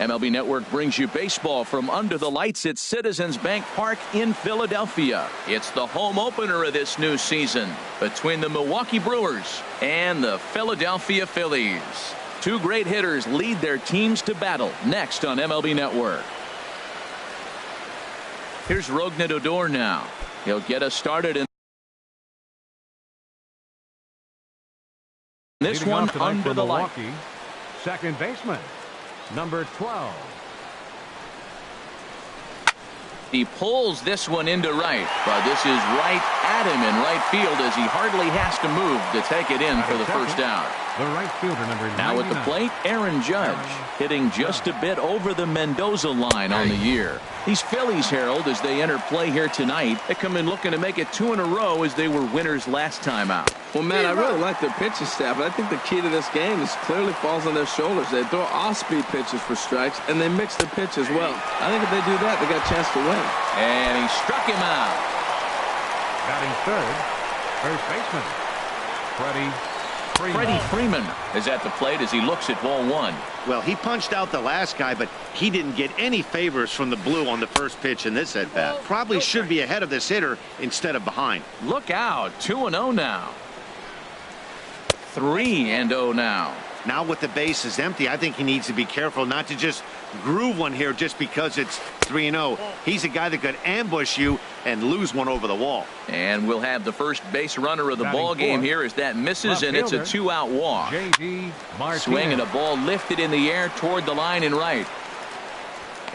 MLB Network brings you baseball from under the lights at Citizens Bank Park in Philadelphia. It's the home opener of this new season between the Milwaukee Brewers and the Philadelphia Phillies. Two great hitters lead their teams to battle next on MLB Network. Here's Rougned Odor now. He'll get us started in this one under the light. Second baseman, number 12. He pulls this one into right, but this is right at him in right field as he hardly has to move to take it in for the first out. The right fielder, number 99. Now at the plate, Aaron Judge, hitting just a bit over the Mendoza line on the year. These Phillies, Harold, as they enter play here tonight, they come in looking to make it 2 in a row as they were winners last time out. Well, man, I really like their pitching staff, but I think the key to this game is clearly falls on their shoulders. They throw off-speed pitches for strikes, and they mix the pitch as well. I think if they do that, they got a chance to win. And he struck him out. Batting third, first baseman, Freddie Freeman is at the plate as he looks at ball 1. Well, he punched out the last guy, but he didn't get any favors from the blue on the first pitch in this at-bat. Probably should be ahead of this hitter instead of behind. Look out, 2-0 now. 3-0 now. Now with the bases empty, I think he needs to be careful not to just groove one here just because it's 3-0. He's a guy that could ambush you and lose one over the wall. And we'll have the first base runner of the ball game here as that misses, and it's a 2-out walk. Swing and a ball lifted in the air toward the line in right.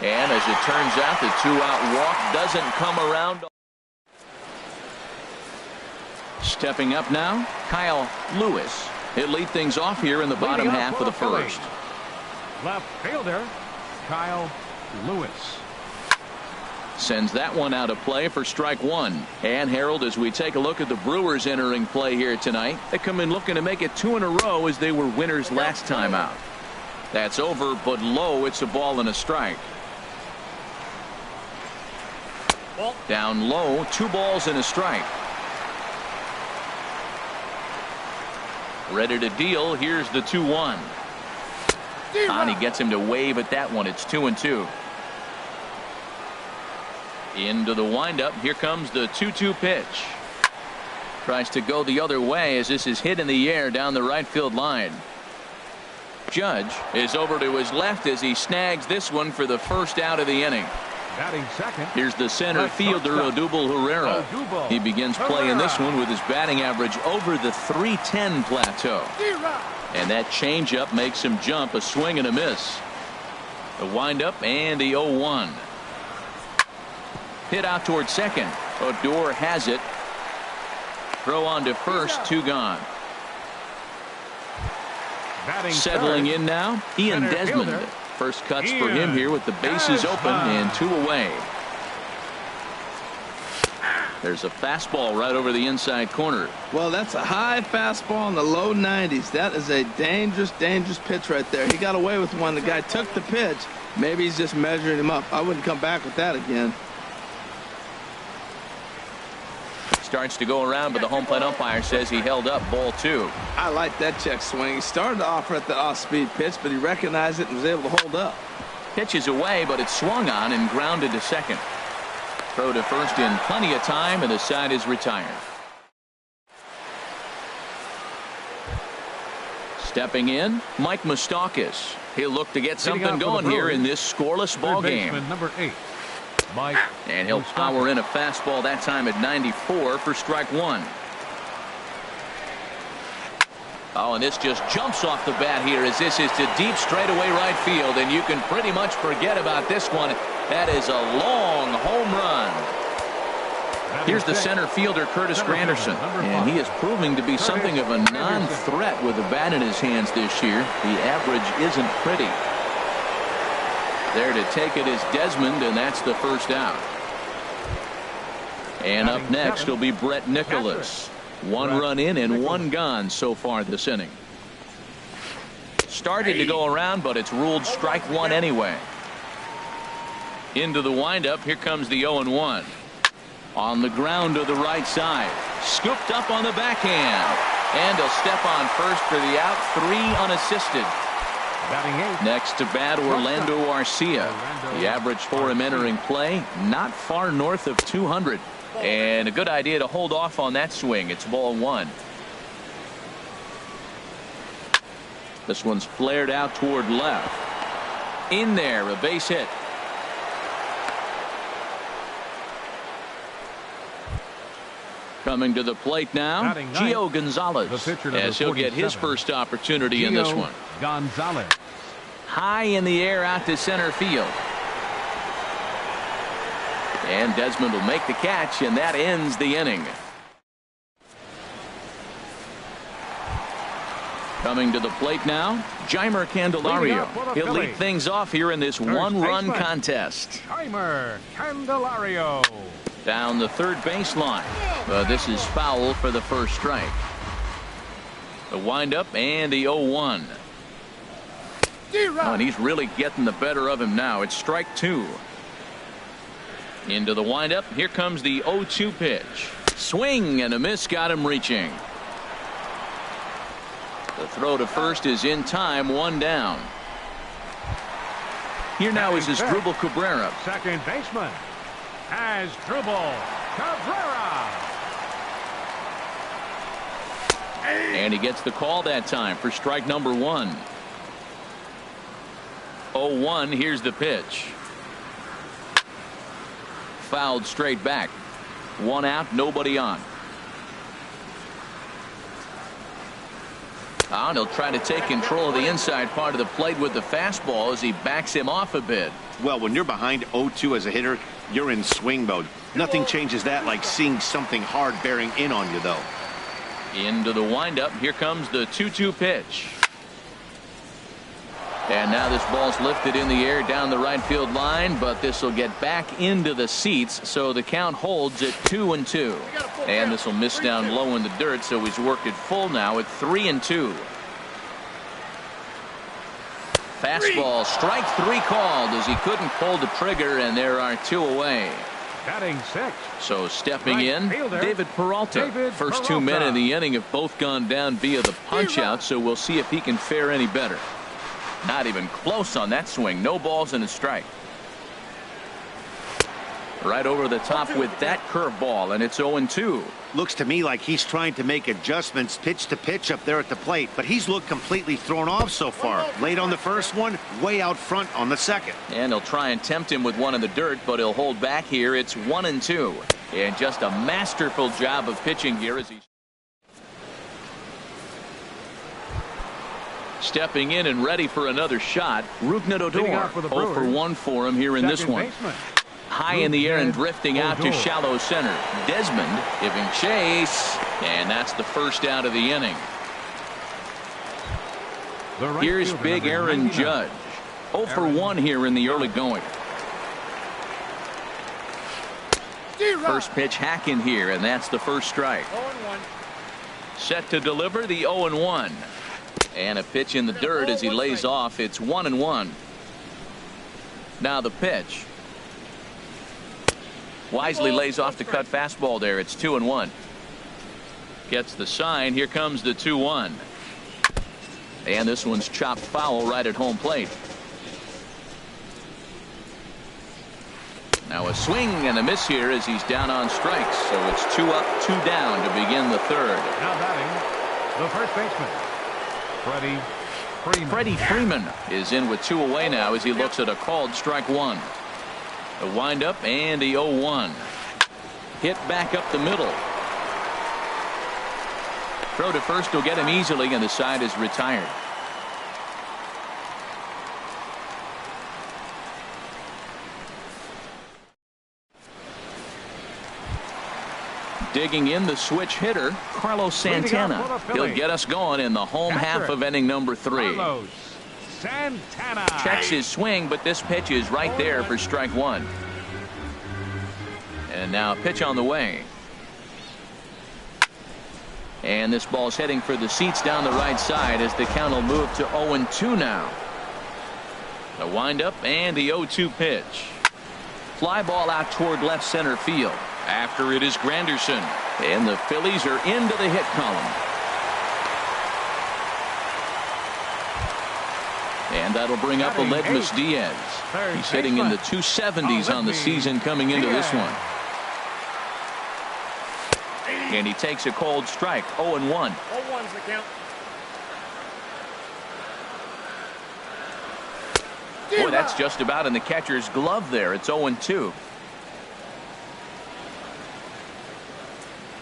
And as it turns out, the 2-out walk doesn't come around. Stepping up now, Kyle Lewis. He'll lead things off here in the bottom half of the first. Left fielder, Kyle Lewis. Sends that one out of play for strike 1. And Harold, as we take a look at the Brewers entering play here tonight, they come in looking to make it 2 in a row as they were winners last time out. That's over, but low. It's a ball and a strike. Down low, 2 balls and a strike. Ready to deal. Here's the 2-1. And he gets him to wave at that one. It's 2-2. Into the windup. Here comes the 2-2 pitch. Tries to go the other way as this is hit in the air down the right field line. Judge is over to his left as he snags this one for the first out of the inning. Batting second. Here's the center fielder, Odubel Herrera. He begins playing this one with his batting average over the .310 plateau. And that changeup makes him jump. A swing and a miss. The windup and the 0-1. Hit out toward second. Odor has it. Throw on to first. 2 gone. Settling in now, Ian Desmond. First cuts for him here with the bases open and 2 away. There's a fastball right over the inside corner. Well, that's a high fastball in the low 90s. That is a dangerous pitch right there. He got away with one. The guy took the pitch. Maybe he's just measuring him up. I wouldn't come back with that again. Starts to go around, but the home plate umpire says he held up ball 2. I like that check swing. He started to offer at the off-speed pitch, but he recognized it and was able to hold up. Pitches away, but it's swung on and grounded to second. Throw to first in plenty of time, and the side is retired. Stepping in, Mike Moustakas. He'll look to get something going here in this scoreless ball game. Number 8. Mike. And he'll power in a fastball that time at 94 for strike 1. Oh, and this just jumps off the bat here as this is to deep straightaway right field, and you can pretty much forget about this one. That is a long home run. Here's the center fielder, Curtis Granderson, and he is proving to be something of a non-threat with the bat in his hands this year. The average isn't pretty. There to take it is Desmond, and that's the first out. And up next will be Brett Nicholas. 1 run in and 1 gone so far this inning. Started to go around, but it's ruled strike 1 anyway. Into the windup. Here comes the 0-1. On the ground to the right side. Scooped up on the backhand. And he'll step on first for the out. 3 unassisted. Batting 8th. Next to bat, Orlando Arcia. The average for him entering play, not far north of 200. And a good idea to hold off on that swing. It's ball 1. This one's flared out toward left. In there, a base hit. Coming to the plate now, Gio Gonzalez, as he'll get his first opportunity in this one. Gonzalez. High in the air out to center field. And Desmond will make the catch, and that ends the inning. Coming to the plate now, Jeimer Candelario. He'll lead things off here in this one-run contest. Jeimer Candelario. Down the third baseline. This is foul for the first strike. The windup and the 0-1. Oh, and he's really getting the better of him now. It's strike 2. Into the windup. Here comes the 0-2 pitch. Swing and a miss, got him reaching. The throw to first is in time, 1 down. Here now is Asdrubal Cabrera. Second baseman. Asdrubal Cabrera. And he gets the call that time for strike number 1. 0-1. Here's the pitch. Fouled straight back. 1 out, nobody on. And he'll try to take control of the inside part of the plate with the fastball as he backs him off a bit. Well, when you're behind 0-2 as a hitter, you're in swing mode. Nothing changes that like seeing something hard bearing in on you, though. Into the windup. Here comes the 2-2 pitch. And now this ball's lifted in the air down the right field line, but this will get back into the seats, so the count holds at 2-2. And this will miss down low in the dirt, so he's worked it full now at 3-2. Fastball, strike 3 called as he couldn't pull the trigger, and there are 2 away. Batting 6. So stepping Right in, fielder, David Peralta. First 2 men in the inning have both gone down via the punch out, so we'll see if he can fare any better. Not even close on that swing. No balls and a strike. Right over the top with that curveball, and it's 0-2. Looks to me like he's trying to make adjustments pitch to pitch up there at the plate, but he's looked completely thrown off so far. Late on the first one, way out front on the second. And he'll try and tempt him with one in the dirt, but he'll hold back here. It's 1-2. And just a masterful job of pitching here as he's stepping in and ready for another shot. Rougned Odor, 0 for 1 for him here in this one. Baseman. High in the air and drifting out to shallow center. Desmond giving chase, and that's the first out of the inning. Here's big Aaron Judge. 0 for 1 here in the early going. First pitch hack in here, and that's the first strike. Set to deliver the 0-1. And a pitch in the dirt as he lays off. It's 1-1. Now the pitch. Wisely lays off the cut fastball there. It's 2-1. Gets the sign. Here comes the 2-1. And this one's chopped foul right at home plate. Now a swing and a miss here as he's down on strikes. So it's 2 up, 2 down to begin the third. Now batting, the first baseman, Freddie Freeman is in with 2 away now as he looks at a called strike 1. The windup and the 0-1. Hit back up the middle. Throw to first will get him easily, and the side is retired. Digging in the switch hitter, Carlos Santana. He'll get us going in the home half of inning number 3. Carlos Santana. Checks his swing, but this pitch is right there for strike 1. And now a pitch on the way. And this ball's heading for the seats down the right side as the count will move to 0-2 now. The windup and the 0-2 pitch. Fly ball out toward left center field. After it is Granderson, and the Phillies are into the hit column. And And that'll bring up Aledmus Diaz. He's hitting in the 270s on the season coming into this one. And he takes a cold strike, 0-1. 0-1's the count. Boy, that's just about in the catcher's glove there. It's 0-2.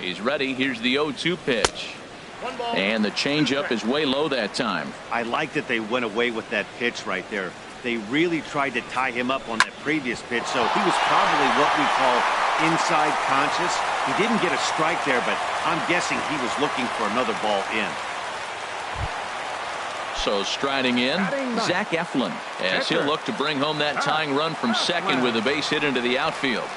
He's ready. Here's the 0-2 pitch. And the changeup is way low that time. I like that they went away with that pitch right there. They really tried to tie him up on that previous pitch, so he was probably what we call inside conscious. He didn't get a strike there, but I'm guessing he was looking for another ball in. So striding in, Zach Eflin, as he'll look to bring home that tying run from second with a base hit into the outfield.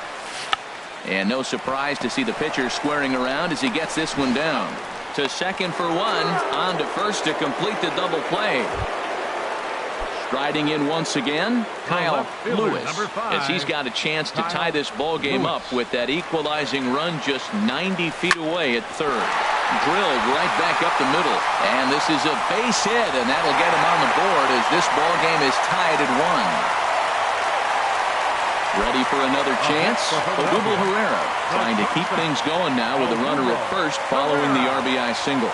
And no surprise to see the pitcher squaring around as he gets this one down. To second for one, on to first to complete the double play. Striding in once again, Kyle Lewis, as he's got a chance to tie this ball game up with that equalizing run just 90 feet away at third. Drilled right back up the middle, and this is a base hit, and that'll get him on the board as this ball game is tied at 1. Ready for another chance? Odubel Herrera trying to keep things going now with a runner at first following the RBI single.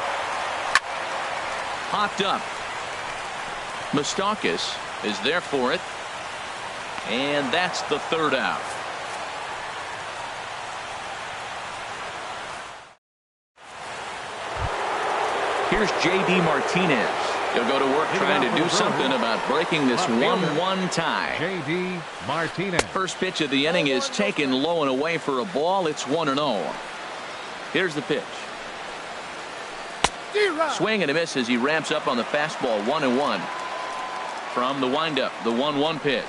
Popped up. Moustakas is there for it. And that's the third out. Here's J.D. Martinez. He'll go to work trying to do something about breaking this 1-1 tie. J.D. Martinez. First pitch of the inning is taken low and away for a ball. It's 1-0. Here's the pitch. Swing and a miss as he ramps up on the fastball. 1-1. From the windup, the 1-1 pitch.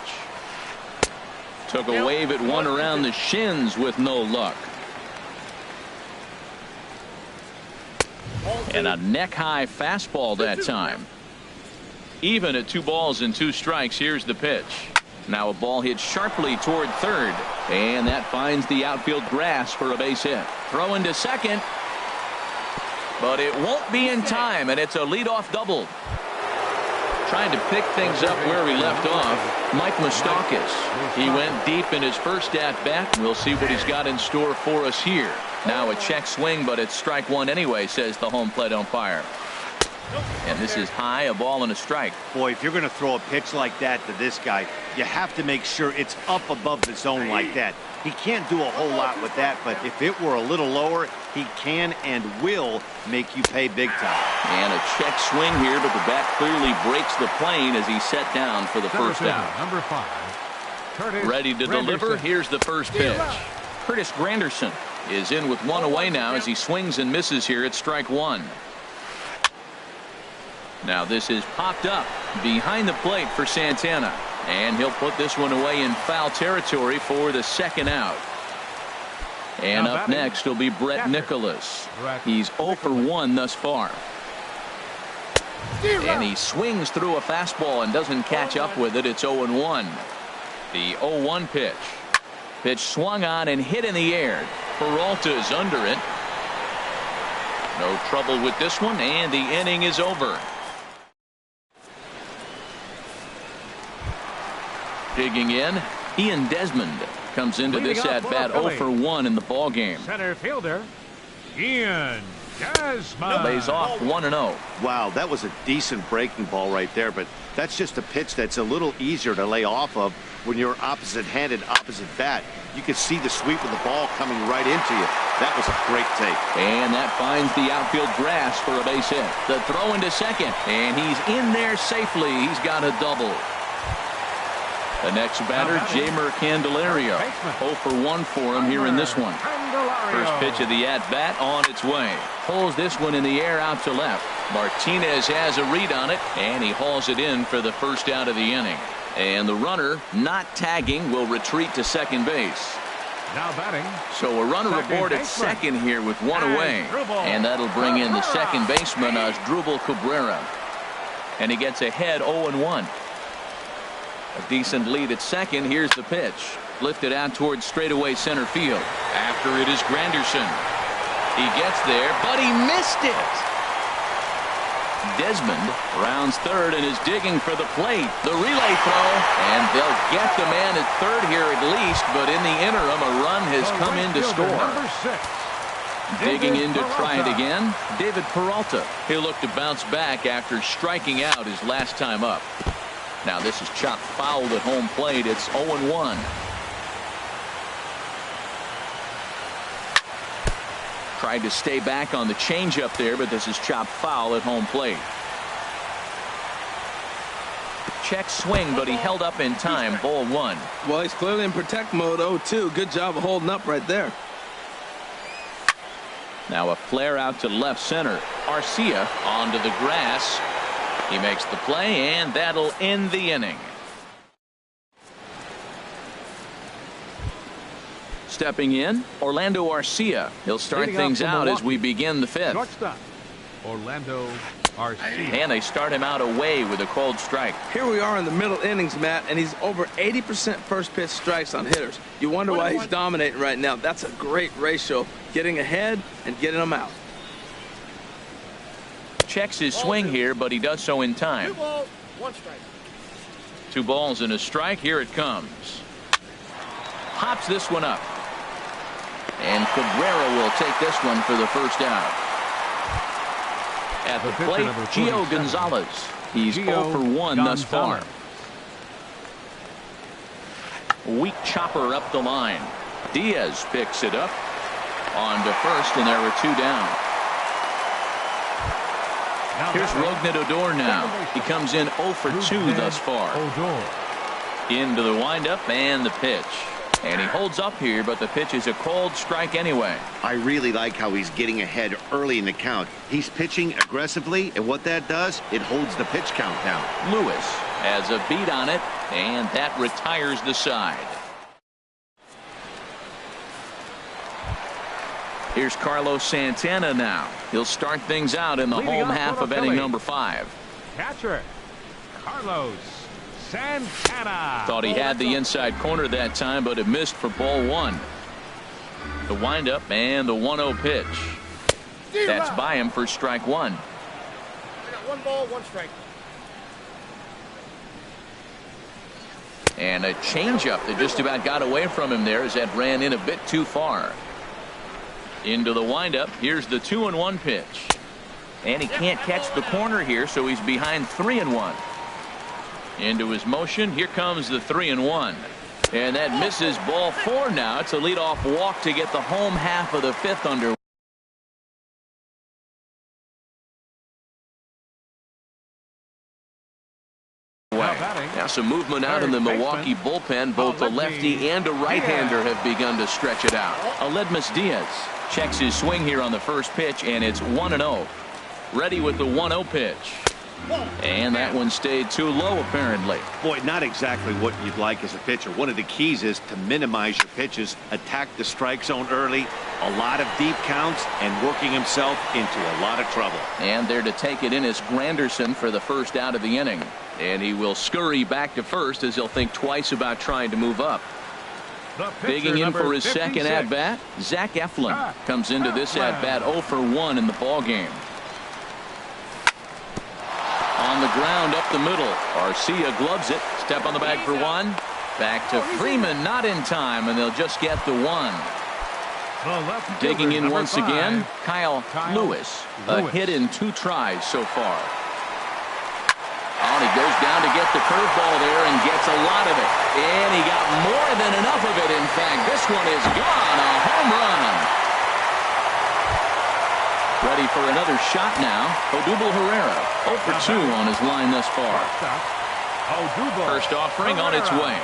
Took a wave at one around the shins with no luck. And a neck-high fastball that time. Even at 2 balls and 2 strikes. Here's the pitch. Now a ball hit sharply toward third, and that finds the outfield grass for a base hit. Throw into second, but it won't be in time, and it's a leadoff double. Trying to pick things up where we left off, Mike Moustakas. He went deep in his first at-bat. We'll see what he's got in store for us here. Now a check swing, but it's strike one anyway, says the home plate umpire. And this is high, a ball and a strike. Boy, if you're going to throw a pitch like that to this guy, you have to make sure it's up above the zone like that. He can't do a whole lot with that, but if it were a little lower, he can and will make you pay big time. And a check swing here, but the bat clearly breaks the plane as he's set down for the first out. Number 5. Ready to deliver. Here's the first pitch. Curtis Granderson is in with one away now as he swings and misses here at strike one. Now this is popped up behind the plate for Santana, and he'll put this one away in foul territory for the second out. And up next will be Brett Nicholas. He's 0 for 1 thus far. And he swings through a fastball and doesn't catch up with it. It's 0-1. The 0-1 pitch. Pitch swung on and hit in the air. Peralta is under it. No trouble with this one, and the inning is over. Digging in, Ian Desmond comes into this at-bat 0 for 1 in the ball game. Center fielder, Ian Desmond. Lays off 1-0. Wow, that was a decent breaking ball right there, but that's just a pitch that's a little easier to lay off of when you're opposite-handed, opposite bat. You could see the sweep of the ball coming right into you. That was a great take. And that finds the outfield grass for a base hit. The throw into second, and he's in there safely. He's got a double. The next batter, Jamer Candelario. 0 for 1 for him here in this one. First pitch of the at-bat on its way. Pulls this one in the air out to left. Martinez has a read on it, and he hauls it in for the first out of the inning. And the runner, not tagging, will retreat to second base. Now batting. So a runner aboard at second here with one away. And that'll bring in the second baseman, Asdrubal Cabrera. And he gets ahead 0-1. A decent lead at second. Here's the pitch. Lifted out towards straightaway center field. After it is Granderson. He gets there, but he missed it. Desmond rounds third and is digging for the plate. The relay throw, and they'll get the man at third here at least, but in the interim, a run has come in to score. Number 6. Digging in to try it Peralta. again, David Peralta. He'll look to bounce back after striking out his last time up. Now this is chopped fouled at home plate. It's 0-1. Tried to stay back on the changeup there, but this is chopped foul at home plate. Check swing, but he held up in time. Ball 1. Well, he's clearly in protect mode. 0-2. Good job of holding up right there. Now a flare out to left center. Arcia onto the grass. He makes the play, and that'll end the inning. Stepping in, Orlando Arcia. He'll start Leading things off for out as we Milwaukee. begin the 5th. Shortstop, Orlando Arcia. And they start him out away with a cold strike. Here we are in the middle innings, Matt, and he's over 80% first pitch strikes on hitters. You wonder why he's dominating right now. That's a great ratio, getting ahead and getting them out. Checks his swing here, but he does so in time. 2 balls, 1 strike. 2 balls and a strike. Here it comes. Pops this one up. And Cabrera will take this one for the first out. At the pitcher, plate, number Gio 47. Gonzalez. He's Gio 0 for 1 thus far. Gonzalez. Weak chopper up the line. Diaz picks it up on to first, and there were 2 down. Now Here's batting, Rougned Odor now. He comes in 0 for 2 thus far. Odor. Into the windup and the pitch. And he holds up here, but the pitch is a cold strike anyway. I really like how he's getting ahead early in the count. He's pitching aggressively, and what that does, it holds the pitch count down. Lewis has a beat on it, and that retires the side. Here's Carlos Santana now. He'll start things out in the Leading home off half for of the inning Phillies. number 5. Catcher, Carlos Santana. Thought he had the inside corner that time, but it missed for ball 1. The windup and the 1-0 pitch. That's by him for strike 1. I got 1 ball, 1 strike. And a changeup that just about got away from him there as that ran in a bit too far. Into the windup. Here's the 2-1 pitch. And he can't catch the corner here, so he's behind 3-1. Into his motion. Here comes the 3-1. And that misses ball 4 now. It's a leadoff walk to get the home half of the 5th under. Now some movement out in the Milwaukee bullpen. Both a lefty and a right-hander have begun to stretch it out. Aledmus Diaz checks his swing here on the first pitch, and it's 1-0. Ready with the 1-0 pitch. And that one stayed too low, apparently. Boy, not exactly what you'd like as a pitcher. One of the keys is to minimize your pitches, attack the strike zone early, a lot of deep counts, and working himself into a lot of trouble. And there to take it in is Granderson for the first out of the inning. And he will scurry back to first as he'll think twice about trying to move up. The pitcher, Digging in for his 56. second at-bat, Zach Eflin comes into this at-bat 0 for 1 in the ballgame. On the ground up the middle. Arcia gloves it. Step on the bag for 1. Back to Freeman, not in time, and they'll just get the 1. The left Digging fielder, in number once 5. again, Kyle Lewis. A Lewis. hit in 2 tries so far. Oh, he goes down to get the curveball there and gets a lot of it. And he got more than enough of it, in fact. This one is gone. A home run. Ready for another shot now. Odubel Herrera. 0 for 2 on his line thus far. Odubel First offering on its way.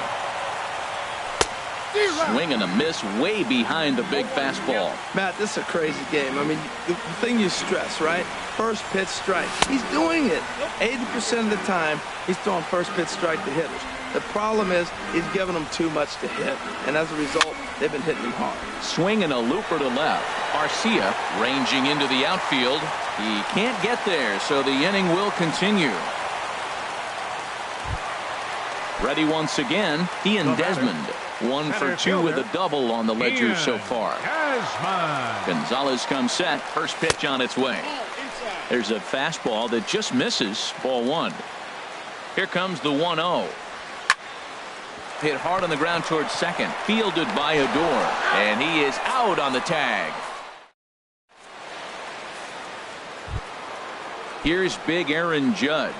Swing and a miss way behind the big fastball. Matt, this is a crazy game. I mean, the thing you stress, right? First pitch strike. He's doing it. 80% of the time, he's throwing first pitch strike to hitters. The problem is he's giving them too much to hit. And as a result, they've been hitting him hard. Swing and a looper to left. Arcia ranging into the outfield. He can't get there, so the inning will continue. Ready once again, Ian Desmond. 1 for 2 with a double on the ledger so far. Gonzalez comes set. First pitch on its way. Ball inside. There's a fastball that just misses. Ball one. Here comes the 1-0. Hit hard on the ground towards second. Fielded by Odor. And he is out on the tag. Here's big Aaron Judge.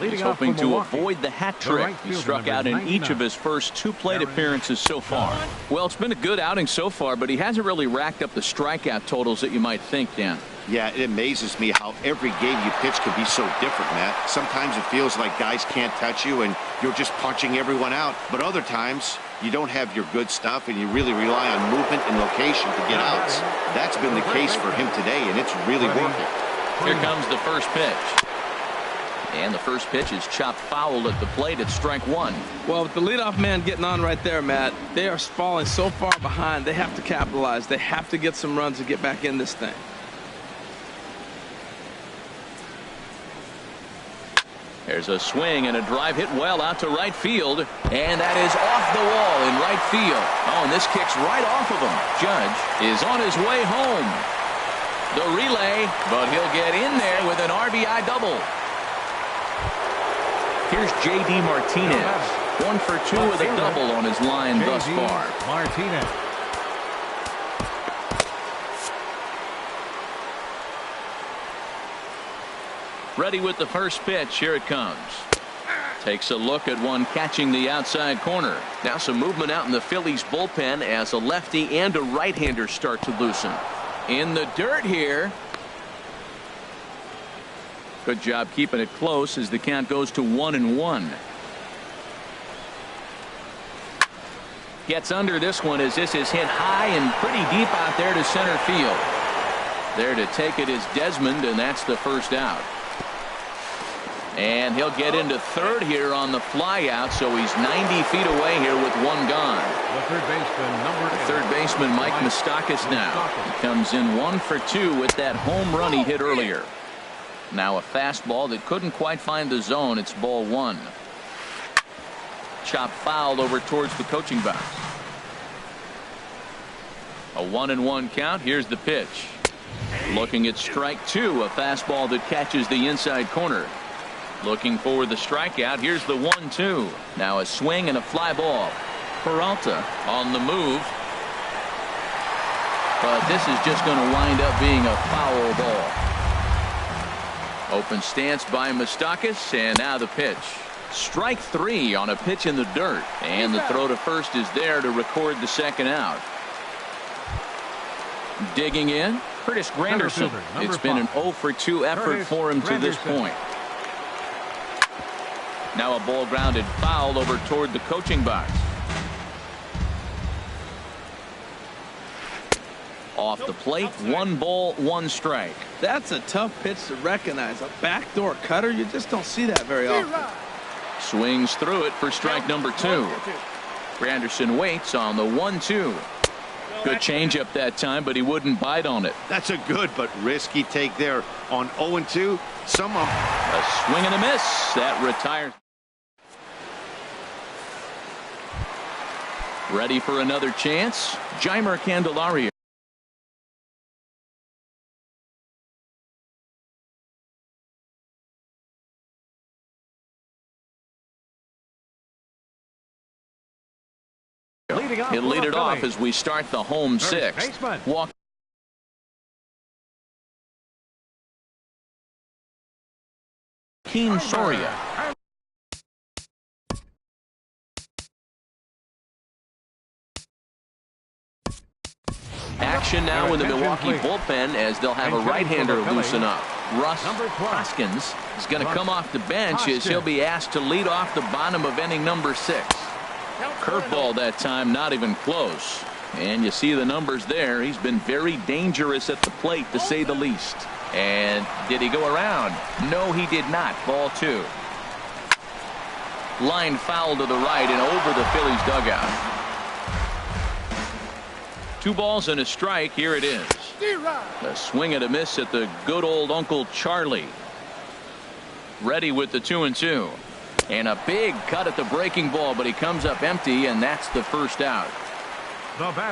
He's hoping to avoid the hat trick. He struck out in each of his first 2 plate appearances so far. Well, it's been a good outing so far, but he hasn't really racked up the strikeout totals that you might think, Dan. Yeah, it amazes me how every game you pitch can be so different, Matt. Sometimes it feels like guys can't touch you and you're just punching everyone out. But other times, you don't have your good stuff and you really rely on movement and location to get outs. That's been the case for him today, and it's really working. Here comes the first pitch. And the first pitch is chopped foul at the plate at strike one. Well, with the leadoff man getting on right there, Matt, they are falling so far behind. They have to capitalize. They have to get some runs to get back in this thing. There's a swing and a drive hit well out to right field. And that is off the wall in right field. Oh, and this kicks right off of him. Judge is on his way home. The relay, but he'll get in there with an RBI double. Here's J.D. Martinez. 1 for 2 with a double on his line thus far. Martinez. Ready with the first pitch. Here it comes. Takes a look at one catching the outside corner. Now some movement out in the Phillies bullpen as a lefty and a right-hander start to loosen. In the dirt here. Good job keeping it close as the count goes to 1-1. Gets under this one as this is hit high and pretty deep out there to center field. There to take it is Desmond, and that's the first out. And he'll get into third here on the fly out, so he's 90 feet away here with one gone. The third baseman, Mike Moustakas now. He comes in 1 for 2 with that home run he hit earlier. Now a fastball that couldn't quite find the zone. It's ball one. Chop foul over towards the coaching box. A 1-1 count. Here's the pitch. Looking at strike two. A fastball that catches the inside corner. Looking for the strikeout. Here's the 1-2. Now a swing and a fly ball. Peralta on the move. But this is just going to wind up being a foul ball. Open stance by Moustakas, and now the pitch. Strike 3 on a pitch in the dirt, and the throw to first is there to record the second out. Digging in, Curtis Granderson. It's been an 0 for 2 effort for him to this point. Now a ball grounded foul over toward the coaching box. Off the plate, 1 ball, 1 strike. That's a tough pitch to recognize. A backdoor cutter, you just don't see that very often. Swings through it for strike number 2. Granderson waits on the 1-2. Good changeup that time, but he wouldn't bite on it. That's a good but risky take there on 0-2. A swing and a miss. That retires. Ready for another chance. Jeimer Candelario. He'll lead it off as we start the home sixth. Walk. Keen Soria. Action now in the Milwaukee bullpen as they'll have a right-hander loosen up. Russ Hoskins is going to come off the bench as he'll be asked to lead off the bottom of inning number 6. Curveball that time, not even close. And you see the numbers there. He's been very dangerous at the plate, to say the least. And did he go around? No, he did not. Ball 2. Line foul to the right and over the Phillies dugout. 2 balls and a strike. Here it is. A swing and a miss at the good old Uncle Charlie. Ready with the 2-2. And a big cut at the breaking ball, but he comes up empty, and that's the first out.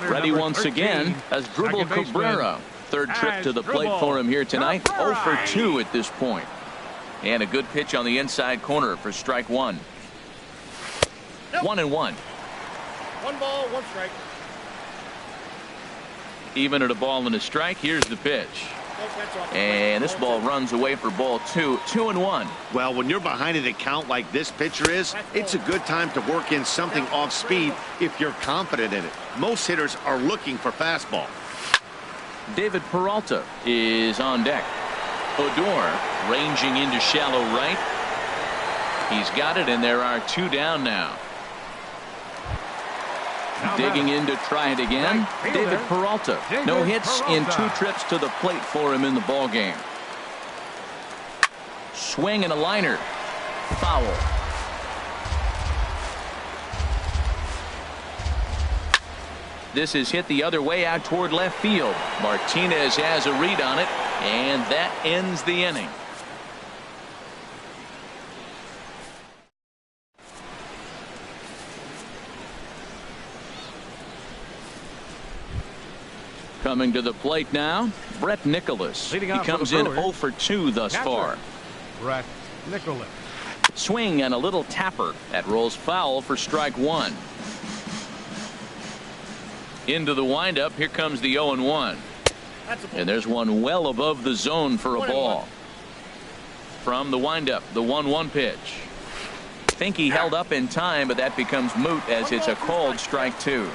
Ready once again as Dribble Cabrera. Third trip to the plate for him here tonight. 0 for 2 at this point. And a good pitch on the inside corner for strike one. 1-1. 1 ball, 1 strike. Even at a ball and a strike. Here's the pitch. And this ball runs away for ball 2. 2-1. Well, when you're behind an account like this pitcher is, it's a good time to work in something off speed if you're confident in it. Most hitters are looking for fastball. David Peralta is on deck. Odor ranging into shallow right. He's got it, and there are 2 down now. Digging in to try it again. David Peralta. No hits in 2 trips to the plate for him in the ball game. Swing and a liner. Foul. This is hit the other way out toward left field. Martinez has a read on it, and that ends the inning. Coming to the plate now, Brett Nicholas. He comes in 0 for 2 thus far. Brett Nicholas. Swing and a little tapper. That rolls foul for strike one. Into the windup. Here comes the 0-1. And there's one well above the zone for a ball. From the windup, the 1-1 pitch. Think he held up in time, but that becomes moot as it's a called strike 2.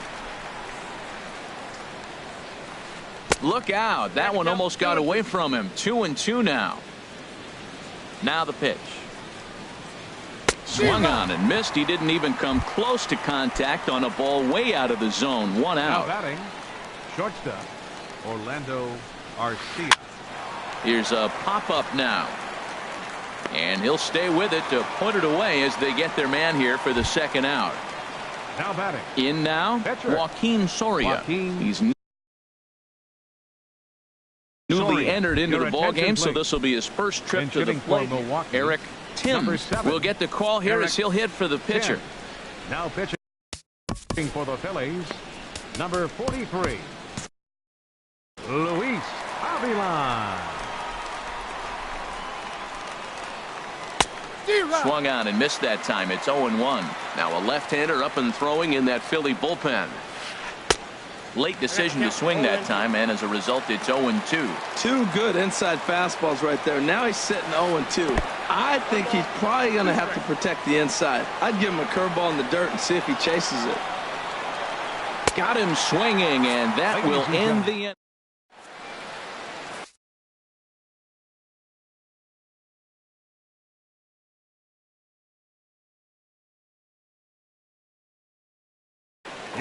Look out. That one almost got away from him. 2-2 now. Now the pitch. Swung on and missed. He didn't even come close to contact on a ball way out of the zone. 1 out. Now batting, shortstop, Orlando Arcia. Here's a pop-up now. And he'll stay with it to put it away as they get their man here for the 2nd out. Now batting. In now, Pitcher. Joaquin Soria. He's newly entered into the ball game, so this will be his first trip to the plate. Eric Timms will get the call here as he'll hit for the pitcher. Now pitching for the Phillies, number 43, Luis Avila. Swung on and missed that time. It's 0-1. Now a left-hander up and throwing in that Philly bullpen. Late decision to swing that time, and as a result, it's 0-2. 2 good inside fastballs right there. Now he's sitting 0-2. I think he's probably going to have to protect the inside. I'd give him a curveball in the dirt and see if he chases it. Got him swinging, and that will end the inning.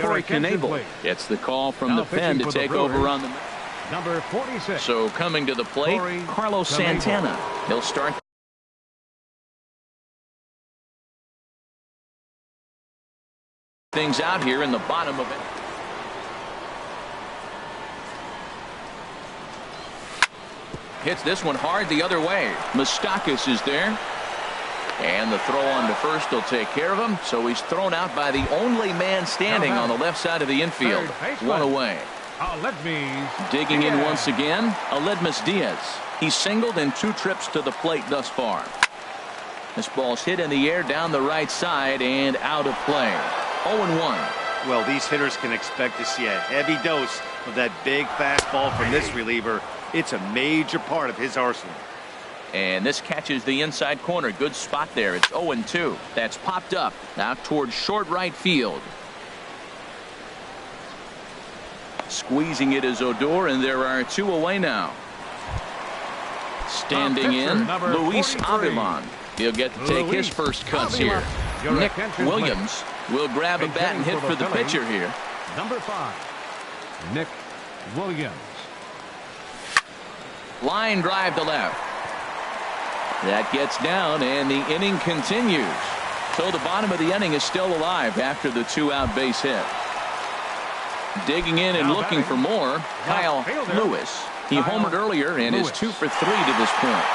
Corey Knebel gets the call from the pen to take over on the number 46. So coming to the plate, Carlos Santana. He'll start things out here in the bottom of it. Hits this one hard the other way. Moustakas is there. And the throw on to first will take care of him. So he's thrown out by the only man standing on the left side of the infield. 1 away. Digging in once again, Aledmus Diaz. He's singled in 2 trips to the plate thus far. This ball's hit in the air down the right side and out of play. 0-1. Well, these hitters can expect to see a heavy dose of that big fastball from this reliever. It's a major part of his arsenal. And this catches the inside corner. Good spot there. It's 0-2. That's popped up now towards short right field. Squeezing it is Odor, and there are 2 away now. Standing in, Luis Avila. He'll get to take his first cuts here. Nick Williams will grab a bat and hit for the pitcher here. Number 5, Nick Williams. Line drive to left. That gets down, and the inning continues. So the bottom of the inning is still alive after the 2-out base hit. Digging in and looking for more, Kyle Lewis. He homered earlier and is 2 for 3 to this point.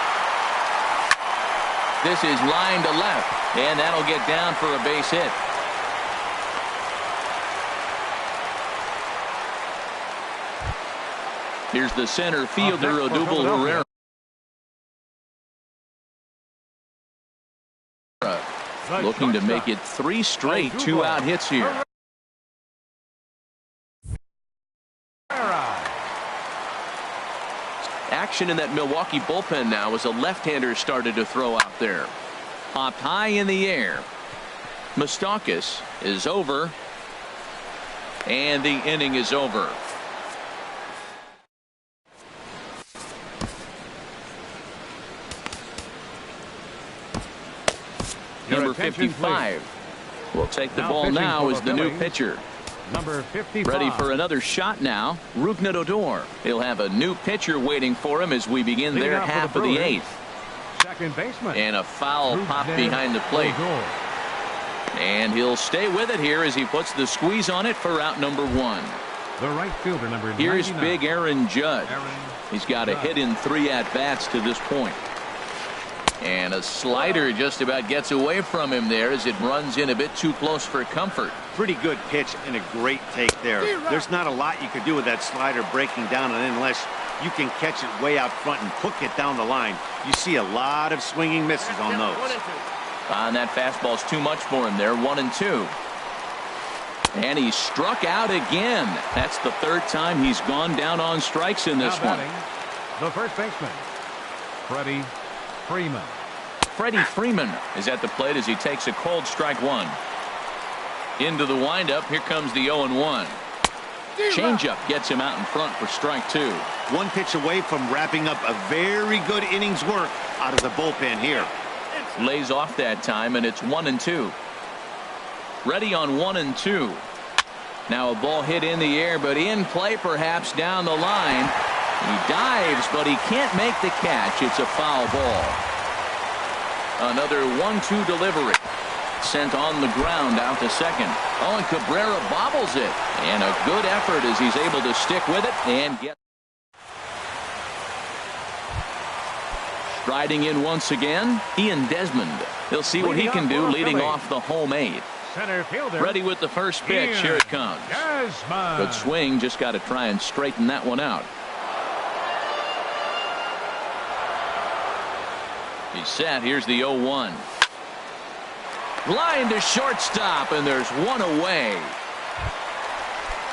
This is line to left, and that'll get down for a base hit. Here's the center fielder, Up next for Odubel Herrera. Looking to make it 3 straight 2-out hits here. Action in that Milwaukee bullpen now as a left-hander started to throw out there. Popped high in the air. Moustakas is over. And the inning is over. Number 55 will take the ball now as the new pitcher. Number 55. Ready for another shot now. Rougned Odor. He'll have a new pitcher waiting for him as we begin their half of the 8th. Second baseman. And a foul pop behind the plate. And he'll stay with it here as he puts the squeeze on it for out number 1. The right fielder, number 99. Here's big Aaron Judge. He's got a hit in 3 at-bats to this point. And a slider just about gets away from him there as it runs in a bit too close for comfort. Pretty good pitch and a great take there. There's not a lot you could do with that slider breaking down, and unless you can catch it way out front and hook it down the line, you see a lot of swinging misses on those. And that fastball's too much for him there. 1-2. And he struck out again. That's the 3rd time he's gone down on strikes in this one. The first baseman, Freddie Freeman. Freddie Freeman is at the plate as he takes a cold strike 1. Into the windup. Here comes the 0-1. Changeup gets him out in front for strike 2. 1 pitch away from wrapping up a very good inning's work out of the bullpen here. Lays off that time, and it's 1-2. Ready on 1-2. Now a ball hit in the air, but in play perhaps down the line. He dives, but he can't make the catch. It's a foul ball. Another 1-2 delivery. Sent on the ground out to second. Oh, and Cabrera bobbles it. And a good effort as he's able to stick with it and get. Striding in once again, Ian Desmond. He'll see what he can do leading off the home 8th. Center fielder. Ready with the first pitch. Here it comes. Good swing. Just got to try and straighten that one out. He's set. Here's the 0-1. Line to shortstop, and there's one away.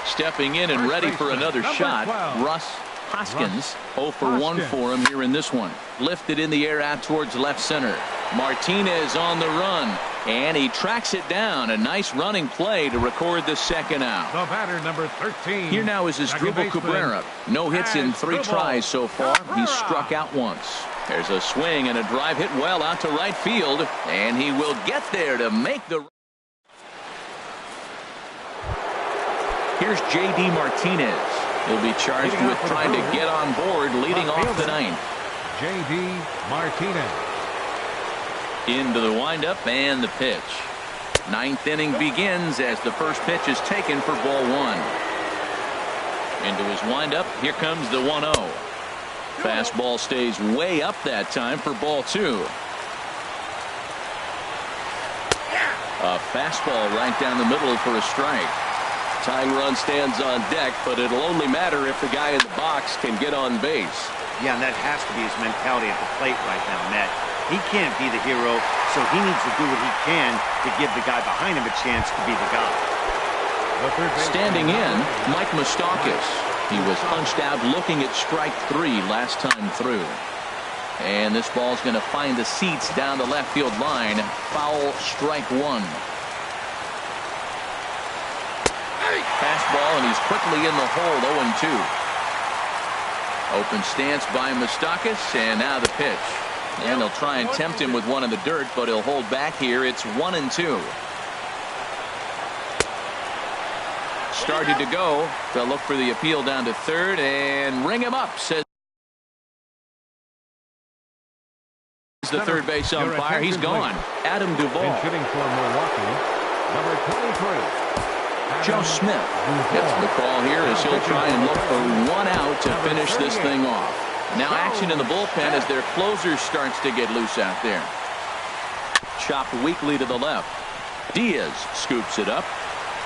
Stepping in and ready for another shot. Russ Hoskins. 0 for 1 for him here in this one. Lifted in the air out towards left center. Martinez on the run, and he tracks it down. A nice running play to record the second out. The batter, number 13. Here now is Asdrubal Cabrera. No hits in 3 tries so far. He's struck out once. There's a swing and a drive hit well out to right field, and he will get there to make the. Here's J.D. Martinez. He'll be charged with trying to get on board, leading off the 9th. J.D. Martinez. Into the windup and the pitch. 9th inning begins as the first pitch is taken for ball 1. Into his windup. Here comes the 1-0. Fastball stays way up that time for ball 2. A fastball right down the middle for a strike. Tying run stands on deck, but it'll only matter if the guy in the box can get on base. Yeah, and that has to be his mentality at the plate right now, Matt. He can't be the hero, so he needs to do what he can to give the guy behind him a chance to be the guy. Standing in, Mike Moustakas. He was punched out looking at strike 3 last time through. And this ball's going to find the seats down the left field line. Foul, strike 1. Fastball, and he's quickly in the hole. 0-2. Open stance by Moustakas, and now the pitch. And they'll try and tempt him with one in the dirt, but he'll hold back here. It's 1-2. Started to go. They'll look for the appeal down to third and ring him up, says the third base umpire. He's gone. Adam Duvall. Shooting for Milwaukee, number 23. Joe Smith gets the call here as he'll try and look for 1 out to finish this thing off. Now action in the bullpen as their closer starts to get loose out there. Chopped weakly to the left. Diaz scoops it up.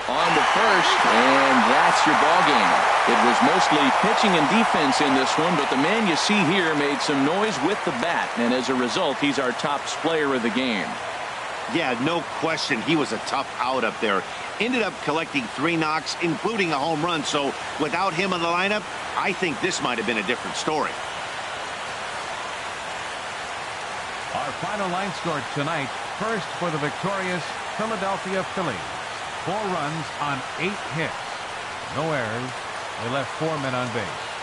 on to first, and that's your ball game. It was mostly pitching and defense in this one, but the man you see here made some noise with the bat, and as a result, he's our top player of the game. Yeah, no question. He was a tough out up there. Ended up collecting 3 knocks, including a home run. So without him in the lineup, I think this might have been a different story. Our final line score tonight, first for the victorious Philadelphia Phillies. 4 runs on 8 hits. No errors. They left 4 men on base.